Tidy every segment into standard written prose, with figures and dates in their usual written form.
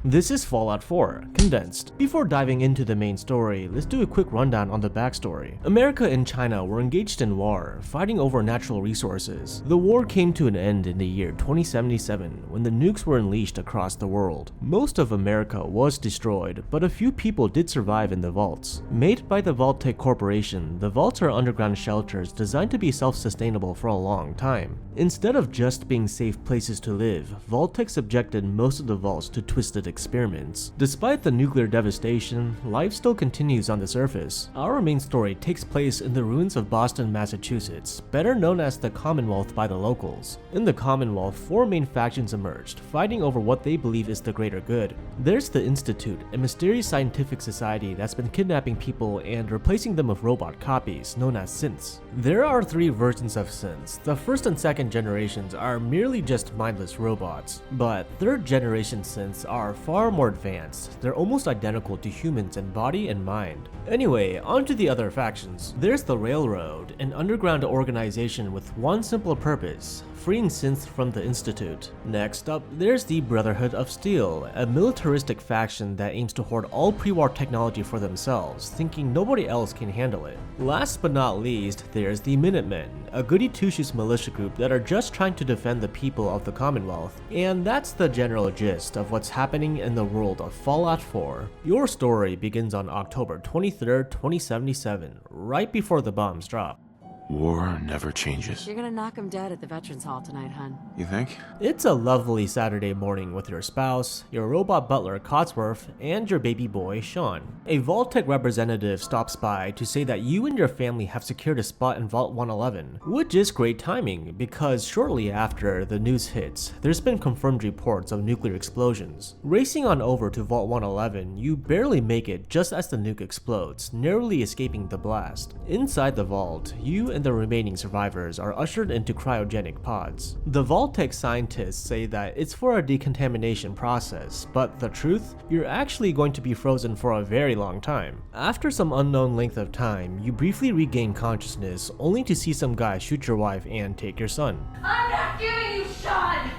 This is Fallout 4, Condensed. Before diving into the main story, let's do a quick rundown on the backstory. America and China were engaged in war, fighting over natural resources. The war came to an end in the year 2077 when the nukes were unleashed across the world. Most of America was destroyed, but a few people did survive in the vaults. Made by the Vault-Tec Corporation, the vaults are underground shelters designed to be self-sustainable for a long time. Instead of just being safe places to live, Vault-Tec subjected most of the vaults to twisted experiments. Despite the nuclear devastation, life still continues on the surface. Our main story takes place in the ruins of Boston, Massachusetts, better known as the Commonwealth by the locals. In the Commonwealth, four main factions emerged, fighting over what they believe is the greater good. There's the Institute, a mysterious scientific society that's been kidnapping people and replacing them with robot copies, known as synths. There are three versions of synths. The first and second generations are merely just mindless robots, but third generation synths are far more advanced. They're almost identical to humans in body and mind. Anyway, on to the other factions. There's the Railroad, an underground organization with one simple purpose: freeing synths from the Institute. Next up, there's the Brotherhood of Steel, a militaristic faction that aims to hoard all pre-war technology for themselves, thinking nobody else can handle it. Last but not least, there's the Minutemen, a goody-two-shoes militia group that are just trying to defend the people of the Commonwealth. And that's the general gist of what's happening in the world of Fallout 4. Your story begins on October 23rd, 2077, right before the bombs drop. War never changes. You're gonna knock him dead at the Veterans Hall tonight, hun. You think? It's a lovely Saturday morning with your spouse, your robot butler Codsworth, and your baby boy Sean. A Vault-Tec representative stops by to say that you and your family have secured a spot in Vault 111, which is great timing because shortly after the news hits, there's been confirmed reports of nuclear explosions. Racing on over to Vault 111, you barely make it just as the nuke explodes, narrowly escaping the blast. Inside the vault, you and the remaining survivors are ushered into cryogenic pods. The Vault-Tec scientists say that it's for a decontamination process, but the truth? You're actually going to be frozen for a very long time. After some unknown length of time, you briefly regain consciousness, only to see some guy shoot your wife and take your son. I'm not giving you Sean!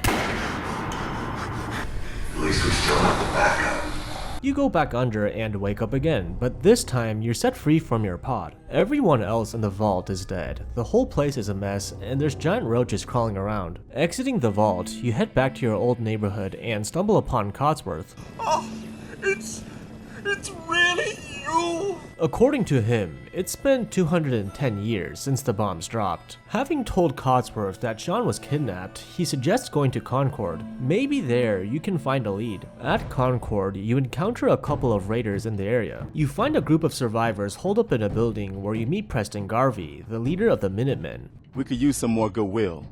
At least we still have the backup. You go back under and wake up again, but this time you're set free from your pod. Everyone else in the vault is dead. The whole place is a mess, and there's giant roaches crawling around. Exiting the vault, you head back to your old neighborhood and stumble upon Codsworth. Oh, it's really you! According to him, it's been 210 years since the bombs dropped. Having told Codsworth that Sean was kidnapped, he suggests going to Concord. Maybe there you can find a lead. At Concord, you encounter a couple of raiders in the area. You find a group of survivors holed up in a building where you meet Preston Garvey, the leader of the Minutemen. We could use some more goodwill.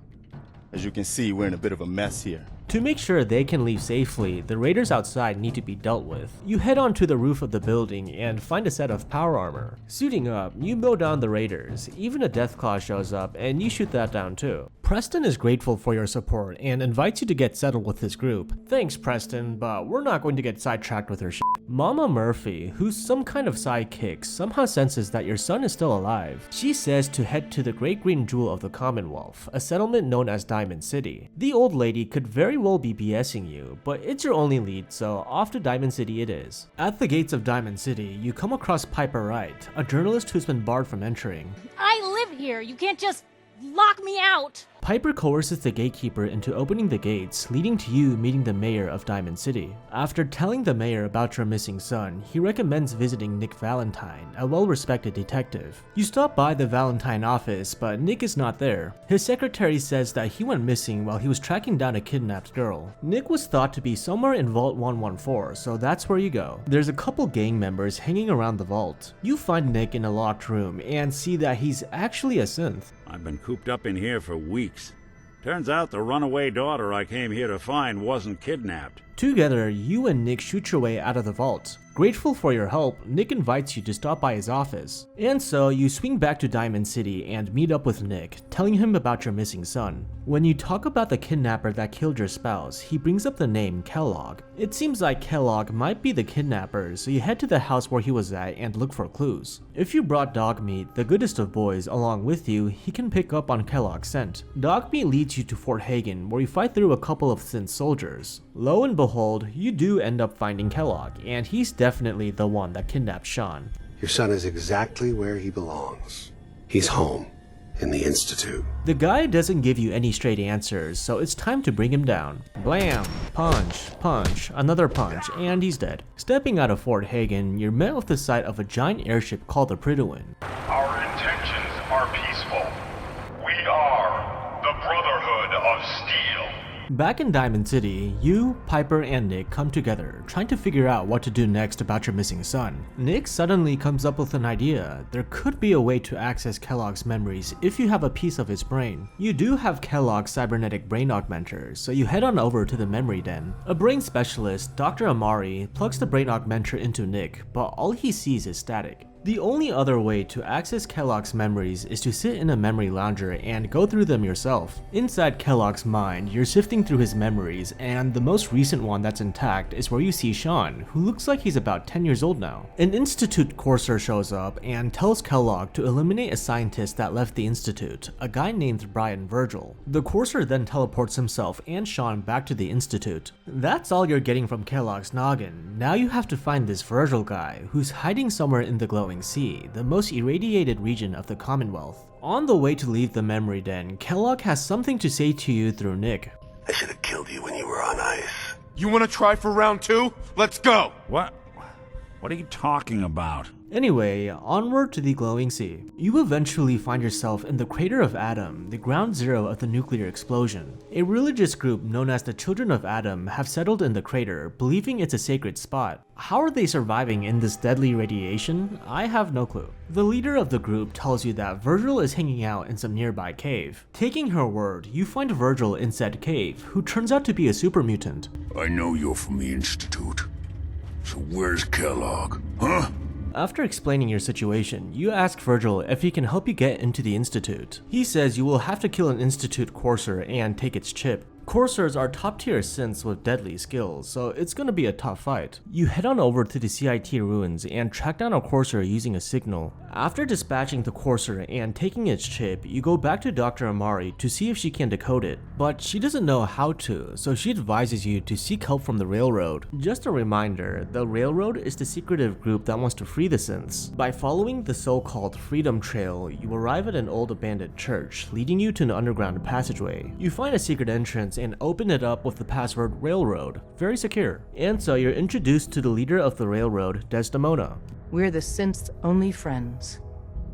As you can see, we're in a bit of a mess here. To make sure they can leave safely, the raiders outside need to be dealt with. You head onto the roof of the building and find a set of power armor. Suiting up, you mow down the raiders. Even a Deathclaw shows up and you shoot that down too. Preston is grateful for your support and invites you to get settled with his group. Thanks, Preston, but we're not going to get sidetracked with her shit. Mama Murphy, who's some kind of sidekick, somehow senses that your son is still alive. She says to head to the Great Green Jewel of the Commonwealth, a settlement known as Diamond City. The old lady could very well be BSing you, but it's your only lead, so off to Diamond City it is. At the gates of Diamond City, you come across Piper Wright, a journalist who's been barred from entering. I live here. You can't just lock me out. Piper coerces the gatekeeper into opening the gates, leading to you meeting the mayor of Diamond City. After telling the mayor about your missing son, he recommends visiting Nick Valentine, a well-respected detective. You stop by the Valentine office, but Nick is not there. His secretary says that he went missing while he was tracking down a kidnapped girl. Nick was thought to be somewhere in Vault 114, so that's where you go. There's a couple gang members hanging around the vault. You find Nick in a locked room and see that he's actually a synth. I've been cooped up in here for weeks. Turns out the runaway daughter I came here to find wasn't kidnapped. Together, you and Nick shoot your way out of the vault. Grateful for your help, Nick invites you to stop by his office. And so you swing back to Diamond City and meet up with Nick, telling him about your missing son. When you talk about the kidnapper that killed your spouse, he brings up the name Kellogg. It seems like Kellogg might be the kidnapper, so you head to the house where he was at and look for clues. If you brought Dogmeat, the goodest of boys, along with you, he can pick up on Kellogg's scent. Dogmeat leads you to Fort Hagen, where you fight through a couple of synth soldiers. Lo and behold, hold, you do end up finding Kellogg, and he's definitely the one that kidnapped Sean. Your son is exactly where he belongs. He's home, in the Institute. The guy doesn't give you any straight answers, so it's time to bring him down. Blam! Punch, punch, another punch, and he's dead. Stepping out of Fort Hagen, you're met with the sight of a giant airship called the Prydwen. Our intentions are peaceful. We are the Brotherhood of Steel. Back in Diamond City, you, Piper, and Nick come together, trying to figure out what to do next about your missing son. Nick suddenly comes up with an idea. There could be a way to access Kellogg's memories if you have a piece of his brain. You do have Kellogg's cybernetic brain augmenter, so you head on over to the memory den. A brain specialist, Dr. Amari, plugs the brain augmenter into Nick, but all he sees is static. The only other way to access Kellogg's memories is to sit in a memory lounger and go through them yourself. Inside Kellogg's mind, you're sifting through his memories, and the most recent one that's intact is where you see Sean, who looks like he's about 10 years old now. An Institute courser shows up and tells Kellogg to eliminate a scientist that left the Institute, a guy named Brian Virgil. The courser then teleports himself and Sean back to the Institute. That's all you're getting from Kellogg's noggin. Now you have to find this Virgil guy, who's hiding somewhere in the glowing sea, the most irradiated region of the Commonwealth. On the way to leave the memory den, Kellogg has something to say to you through Nick. I should have killed you when you were on ice. You want to try for round 2? Let's go! What? What are you talking about? Anyway, onward to the glowing sea. You eventually find yourself in the crater of Adam, the ground zero of the nuclear explosion. A religious group known as the Children of Adam have settled in the crater, believing it's a sacred spot. How are they surviving in this deadly radiation? I have no clue. The leader of the group tells you that Virgil is hanging out in some nearby cave. Taking her word, you find Virgil in said cave, who turns out to be a super mutant. I know you're from the Institute. So where's Kellogg? Huh? After explaining your situation, you ask Virgil if he can help you get into the Institute. He says you will have to kill an Institute courser and take its chip. Coursers are top-tier synths with deadly skills, so it's gonna be a tough fight. You head on over to the CIT ruins and track down a courser using a signal. After dispatching the courser and taking its chip, you go back to Dr. Amari to see if she can decode it, but she doesn't know how to, so she advises you to seek help from the Railroad. Just a reminder, the Railroad is the secretive group that wants to free the synths. By following the so-called Freedom Trail, you arrive at an old abandoned church, leading you to an underground passageway. You find a secret entrance and open it up with the password Railroad. Very secure. And so you're introduced to the leader of the Railroad, Desdemona. We're the synth's only friends.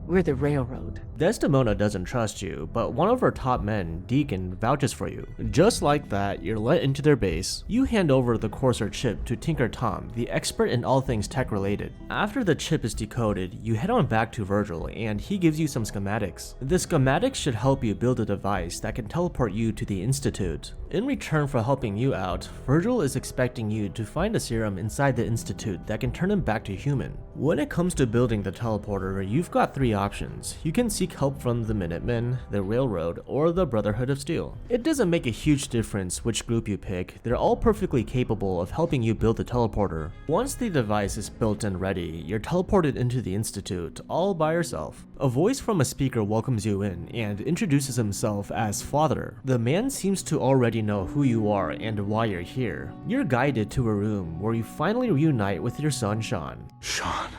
We're the Railroad. Desdemona doesn't trust you, but one of her top men, Deacon, vouches for you. Just like that, you're let into their base. You hand over the courser chip to Tinker Tom, the expert in all things tech related. After the chip is decoded, you head on back to Virgil and he gives you some schematics. The schematics should help you build a device that can teleport you to the Institute. In return for helping you out, Virgil is expecting you to find a serum inside the Institute that can turn him back to human. When it comes to building the teleporter, you've got 3 options. You can seek help from the Minutemen, the Railroad, or the Brotherhood of Steel. It doesn't make a huge difference which group you pick, they're all perfectly capable of helping you build the teleporter. Once the device is built and ready, you're teleported into the Institute, all by yourself. A voice from a speaker welcomes you in and introduces himself as Father. The man seems to already know who you are and why you're here. You're guided to a room where you finally reunite with your son Sean. Sean.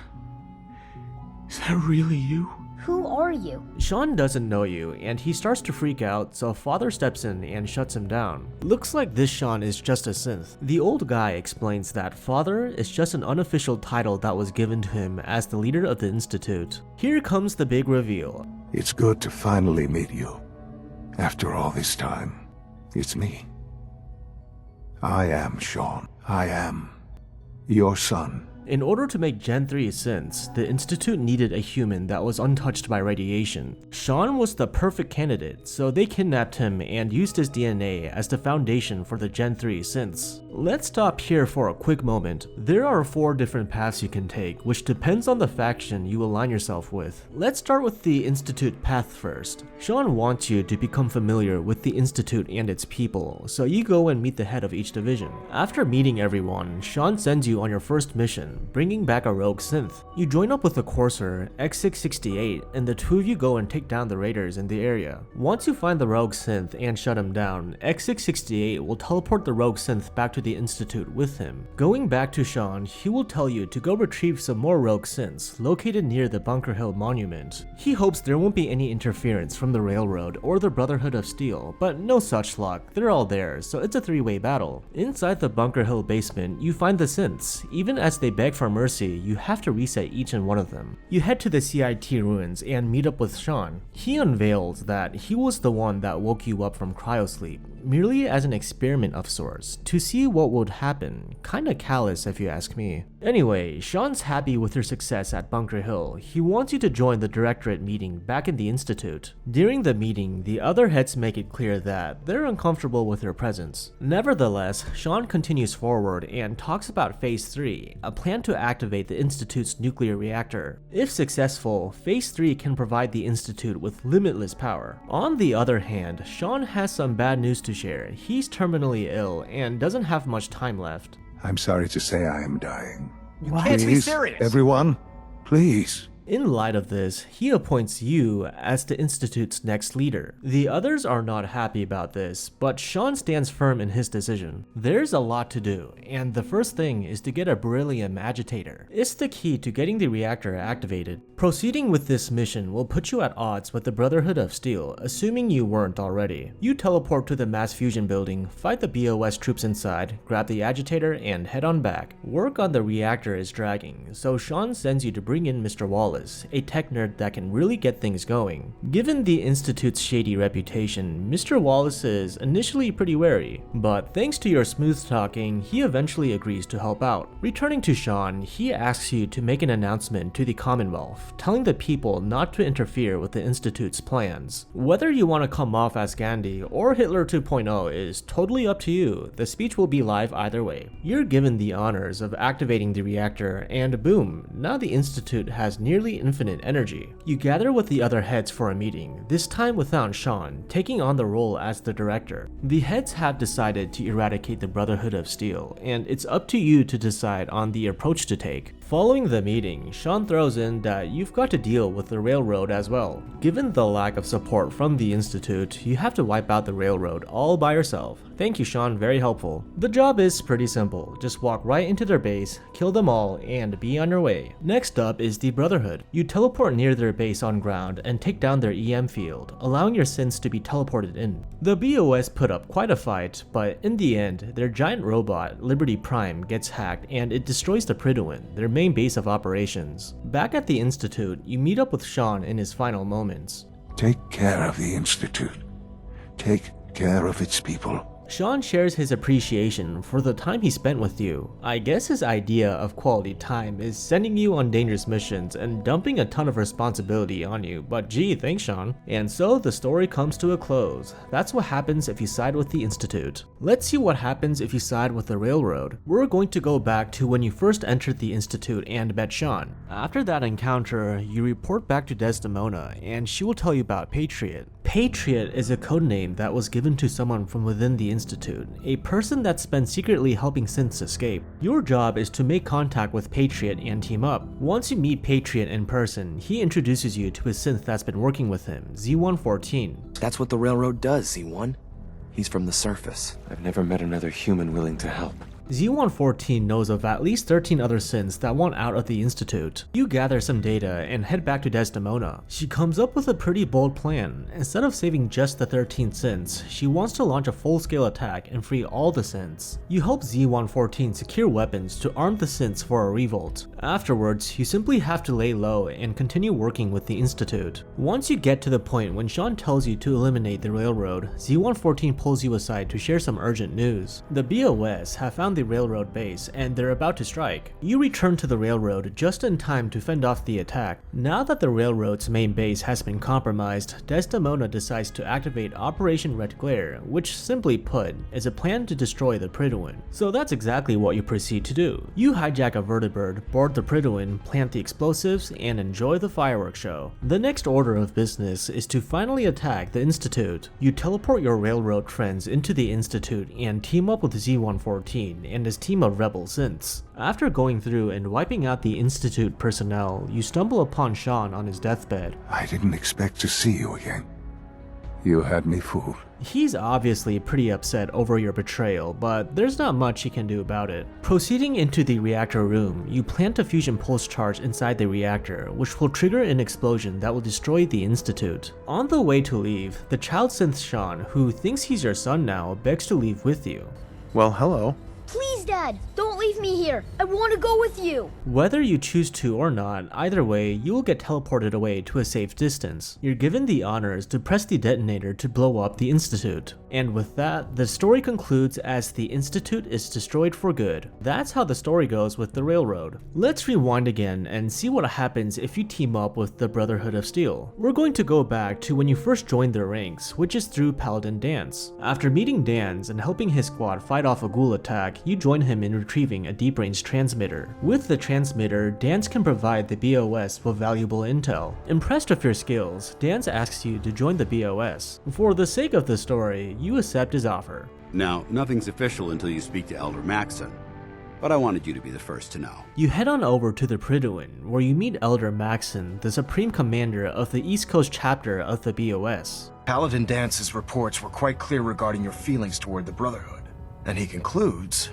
Is that really you? Who are you? Sean doesn't know you, and he starts to freak out, so Father steps in and shuts him down. Looks like this Sean is just a synth. The old guy explains that Father is just an unofficial title that was given to him as the leader of the Institute. Here comes the big reveal. It's good to finally meet you. After all this time, it's me. I am Sean. I am your son. In order to make Gen 3 synths, the Institute needed a human that was untouched by radiation. Sean was the perfect candidate, so they kidnapped him and used his DNA as the foundation for the Gen 3 synths. Let's stop here for a quick moment. There are 4 different paths you can take, which depends on the faction you align yourself with. Let's start with the Institute path first. Sean wants you to become familiar with the Institute and its people, so you go and meet the head of each division. After meeting everyone, Sean sends you on your first mission, mission, bringing back a rogue synth. You join up with the Courser, X668, and the two of you go and take down the raiders in the area. Once you find the rogue synth and shut him down, X668 will teleport the rogue synth back to the Institute with him. Going back to Sean, he will tell you to go retrieve some more rogue synths located near the Bunker Hill Monument. He hopes there won't be any interference from the Railroad or the Brotherhood of Steel, but no such luck, they're all there, so it's a three-way battle. Inside the Bunker Hill basement, you find the synths. Even as they beg for mercy, you have to reset each and one of them. You head to the CIT ruins and meet up with Sean. He unveils that he was the one that woke you up from cryosleep, merely as an experiment of sorts, to see what would happen. Kinda callous if you ask me. Anyway, Sean's happy with your success at Bunker Hill. He wants you to join the Directorate meeting back in the Institute. During the meeting, the other heads make it clear that they're uncomfortable with your presence. Nevertheless, Sean continues forward and talks about Phase 3, a plan to activate the Institute's nuclear reactor. If successful, Phase 3 can provide the Institute with limitless power. On the other hand, Sean has some bad news to share. He's terminally ill and doesn't have much time left. I'm sorry to say I am dying. You can't be serious. Everyone, please. In light of this, he appoints you as the Institute's next leader. The others are not happy about this, but Sean stands firm in his decision. There's a lot to do, and the first thing is to get a beryllium agitator. It's the key to getting the reactor activated. Proceeding with this mission will put you at odds with the Brotherhood of Steel, assuming you weren't already. You teleport to the mass fusion building, fight the BOS troops inside, grab the agitator, and head on back. Work on the reactor is dragging, so Sean sends you to bring in Mr. Wallace, a tech nerd that can really get things going. Given the Institute's shady reputation, Mr. Wallace is initially pretty wary, but thanks to your smooth talking, he eventually agrees to help out. Returning to Sean, he asks you to make an announcement to the Commonwealth, telling the people not to interfere with the Institute's plans. Whether you want to come off as Gandhi or Hitler 2.0 is totally up to you. The speech will be live either way. You're given the honors of activating the reactor, and boom, now the Institute has nearly infinite energy. You gather with the other heads for a meeting, this time without Sean, taking on the role as the director. The heads have decided to eradicate the Brotherhood of Steel, and it's up to you to decide on the approach to take. Following the meeting, Sean throws in that you've got to deal with the Railroad as well. Given the lack of support from the Institute, you have to wipe out the Railroad all by yourself. Thank you, Sean, very helpful. The job is pretty simple, just walk right into their base, kill them all, and be on your way. Next up is the Brotherhood. You teleport near their base on ground and take down their EM field, allowing your synths to be teleported in. The BOS put up quite a fight, but in the end, their giant robot, Liberty Prime, gets hacked and it destroys the Prydwen, their main base of operations. Back at the Institute, you meet up with Sean in his final moments. Take care of the Institute. Take care of its people. Sean shares his appreciation for the time he spent with you. I guess his idea of quality time is sending you on dangerous missions and dumping a ton of responsibility on you, but gee, thanks Sean. And so the story comes to a close. That's what happens if you side with the Institute. Let's see what happens if you side with the Railroad. We're going to go back to when you first entered the Institute and met Sean. After that encounter, you report back to Desdemona, and she will tell you about Patriot. Patriot is a codename that was given to someone from within the Institute, a person that's been secretly helping synths escape. Your job is to make contact with Patriot and team up. Once you meet Patriot in person, he introduces you to his synth that's been working with him, Z114. That's what the Railroad does, Z1. He's from the surface. I've never met another human willing to help. Z114 knows of at least 13 other synths that want out of the Institute. You gather some data and head back to Desdemona. She comes up with a pretty bold plan. Instead of saving just the 13 synths, she wants to launch a full-scale attack and free all the synths. You help Z114 secure weapons to arm the synths for a revolt. Afterwards, you simply have to lay low and continue working with the Institute. Once you get to the point when Sean tells you to eliminate the Railroad, Z114 pulls you aside to share some urgent news. The BOS have found the Railroad base and they're about to strike. You return to the Railroad just in time to fend off the attack. Now that the Railroad's main base has been compromised, Desdemona decides to activate Operation Red Glare, which simply put is a plan to destroy the Prydwen. So that's exactly what you proceed to do. You hijack a vertibird, board the Prydwen, plant the explosives, and enjoy the fireworks show. The next order of business is to finally attack the Institute. You teleport your Railroad friends into the Institute and team up with Z114 and his team of rebel synths. After going through and wiping out the Institute personnel, you stumble upon Sean on his deathbed. I didn't expect to see you again. You had me fooled. He's obviously pretty upset over your betrayal, but there's not much he can do about it. Proceeding into the reactor room, you plant a fusion pulse charge inside the reactor, which will trigger an explosion that will destroy the Institute. On the way to leave, the child synth Sean, who thinks he's your son now, begs to leave with you. Well, hello. Please, Dad, don't leave me here. I want to go with you. Whether you choose to or not, either way, you will get teleported away to a safe distance. You're given the honors to press the detonator to blow up the Institute. And with that, the story concludes as the Institute is destroyed for good. That's how the story goes with the Railroad. Let's rewind again and see what happens if you team up with the Brotherhood of Steel. We're going to go back to when you first joined their ranks, which is through Paladin Dance. After meeting Dan's and helping his squad fight off a ghoul attack, you join him in retrieving a deep-range transmitter. With the transmitter, Dance can provide the BOS with valuable intel. Impressed with your skills, Dance asks you to join the BOS. For the sake of the story, you accept his offer. Now, nothing's official until you speak to Elder Maxon, but I wanted you to be the first to know. You head on over to the Pridwin, where you meet Elder Maxon, the Supreme Commander of the East Coast chapter of the BOS. Paladin Dance's reports were quite clear regarding your feelings toward the Brotherhood, and he concludes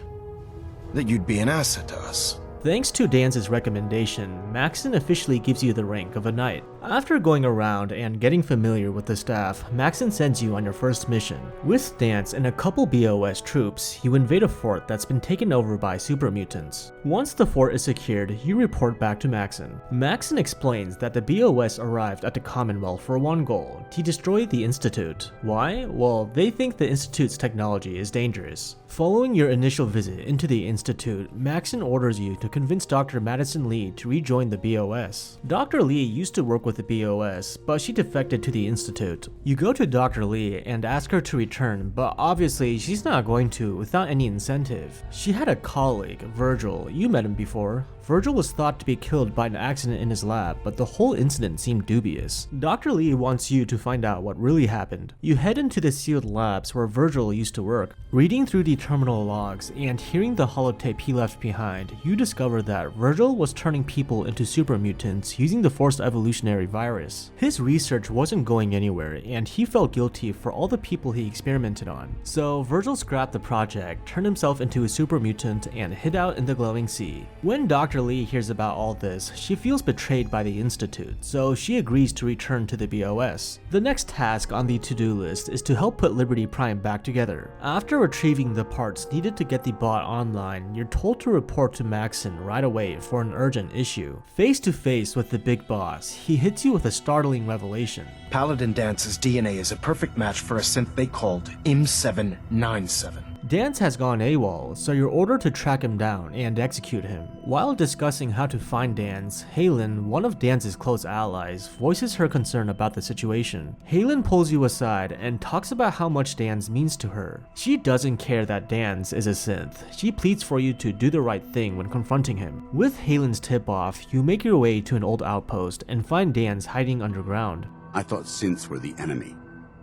that you'd be an asset to us. Thanks to Dance's recommendation, Maxon officially gives you the rank of a knight. After going around and getting familiar with the staff, Maxon sends you on your first mission. With Dance and a couple BOS troops, you invade a fort that's been taken over by super mutants. Once the fort is secured, you report back to Maxon. Maxon explains that the BOS arrived at the Commonwealth for one goal: to destroy the Institute. Why? Well, they think the Institute's technology is dangerous. Following your initial visit into the Institute, Maxon orders you to convince Dr. Madison Lee to rejoin the BOS. Dr. Lee used to work with the BOS, but she defected to the Institute. You go to Dr. Lee and ask her to return, but obviously she's not going to without any incentive. She had a colleague, Virgil. You met him before. Virgil was thought to be killed by an accident in his lab, but the whole incident seemed dubious. Dr. Lee wants you to find out what really happened. You head into the sealed labs where Virgil used to work. Reading through the terminal logs and hearing the holotape he left behind, you discover that Virgil was turning people into super mutants using the forced evolutionary virus. His research wasn't going anywhere, and he felt guilty for all the people he experimented on. So Virgil scrapped the project, turned himself into a super mutant, and hid out in the glowing sea. When Dr. Lee hears about all this, she feels betrayed by the Institute, so she agrees to return to the BOS. The next task on the to-do list is to help put Liberty Prime back together. After retrieving the parts needed to get the bot online, you're told to report to Maxon right away for an urgent issue. Face to face with the big boss, he hits you with a startling revelation. Paladin Dance's DNA is a perfect match for a synth they called M797. Dance has gone AWOL, so you're ordered to track him down and execute him. While discussing how to find Dance, Halen, one of Dance's close allies, voices her concern about the situation. Halen pulls you aside and talks about how much Dance means to her. She doesn't care that Dance is a synth. She pleads for you to do the right thing when confronting him. With Halen's tip-off, you make your way to an old outpost and find Dance hiding underground. I thought synths were the enemy.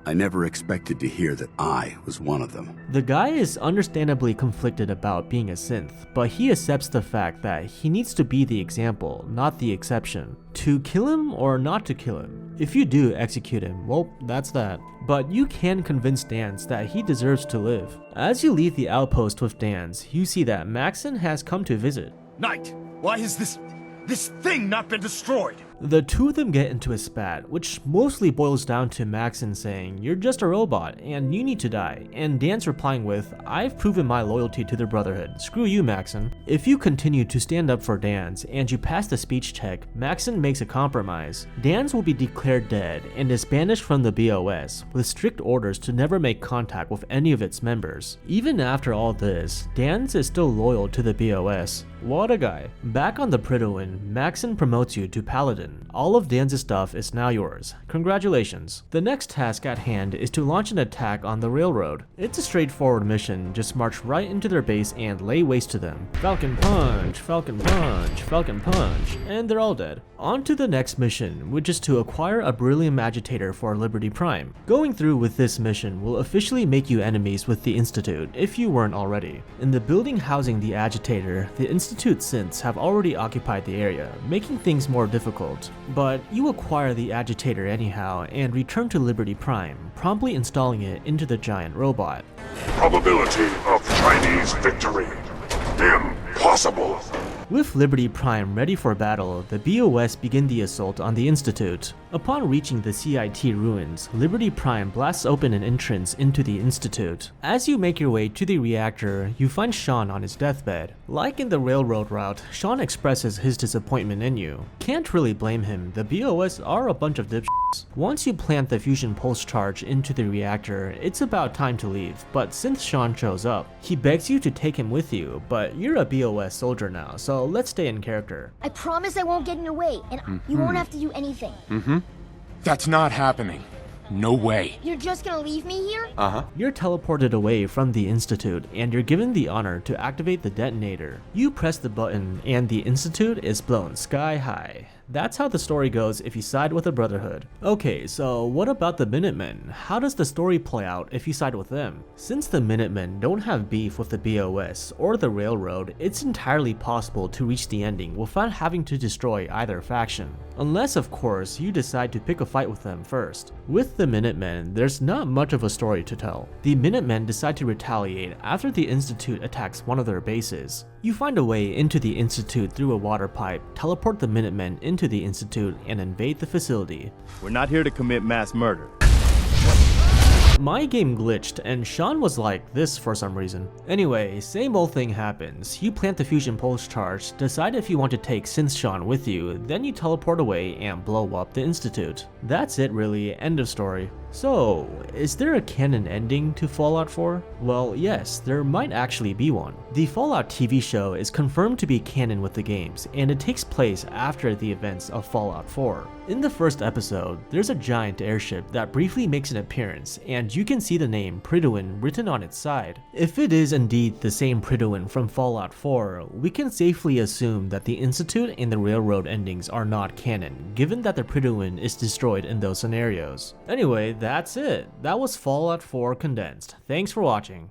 I never expected to hear that I was one of them. The guy is understandably conflicted about being a synth, but he accepts the fact that he needs to be the example, not the exception. To kill him or not to kill him? If you do execute him, well, that's that. But you can convince Dance that he deserves to live. As you leave the outpost with Dance, you see that Maxon has come to visit. Knight, why has this thing not been destroyed? The two of them get into a spat, which mostly boils down to Maxon saying, "You're just a robot, and you need to die," and Dance replying with, "I've proven my loyalty to the Brotherhood. Screw you, Maxon." If you continue to stand up for Dance, and you pass the speech check, Maxon makes a compromise. Dance will be declared dead, and is banished from the BOS, with strict orders to never make contact with any of its members. Even after all this, Dance is still loyal to the BOS. What a guy. Back on the Pridwin, Maxon promotes you to Paladin. All of Dance's stuff is now yours. Congratulations. The next task at hand is to launch an attack on the railroad. It's a straightforward mission, just march right into their base and lay waste to them. Falcon punch, Falcon punch, Falcon punch, and they're all dead. On to the next mission, which is to acquire a beryllium agitator for Liberty Prime. Going through with this mission will officially make you enemies with the Institute, if you weren't already. In the building housing the agitator, the Institute synths have already occupied the area, making things more difficult. But you acquire the agitator anyhow and return to Liberty Prime, promptly installing it into the giant robot. Probability of Chinese victory. Impossible. With Liberty Prime ready for battle, the BOS begin the assault on the Institute. Upon reaching the CIT ruins, Liberty Prime blasts open an entrance into the Institute. As you make your way to the reactor, you find Sean on his deathbed. Like in the railroad route, Sean expresses his disappointment in you. Can't really blame him, the BOS are a bunch of dipshits. Once you plant the fusion pulse charge into the reactor, it's about time to leave, but since Sean shows up, he begs you to take him with you, but you're a BOS soldier now, so let's stay in character. I promise I won't get in your way, and you won't have to do anything. That's not happening. No way. You're just gonna leave me here? You're teleported away from the Institute, and you're given the honor to activate the detonator. You press the button, and the Institute is blown sky high. That's how the story goes if you side with the Brotherhood. Okay, so what about the Minutemen? How does the story play out if you side with them? Since the Minutemen don't have beef with the BOS or the Railroad, it's entirely possible to reach the ending without having to destroy either faction. Unless, of course, you decide to pick a fight with them first. With the Minutemen, there's not much of a story to tell. The Minutemen decide to retaliate after the Institute attacks one of their bases. You find a way into the Institute through a water pipe, teleport the Minutemen into the Institute, and invade the facility. We're not here to commit mass murder. My game glitched and Sean was like this for some reason. Anyway, same old thing happens. You plant the fusion pulse charge, decide if you want to take Synth Sean with you, then you teleport away and blow up the Institute. That's it really, end of story. So, is there a canon ending to Fallout 4? Well, yes, there might actually be one. The Fallout TV show is confirmed to be canon with the games, and it takes place after the events of Fallout 4. In the first episode, there's a giant airship that briefly makes an appearance, and you can see the name Prydwen written on its side. If it is indeed the same Prydwen from Fallout 4, we can safely assume that the Institute and the Railroad endings are not canon, given that the Prydwen is destroyed in those scenarios. Anyway, that's it. That was Fallout 4 Condensed. Thanks for watching.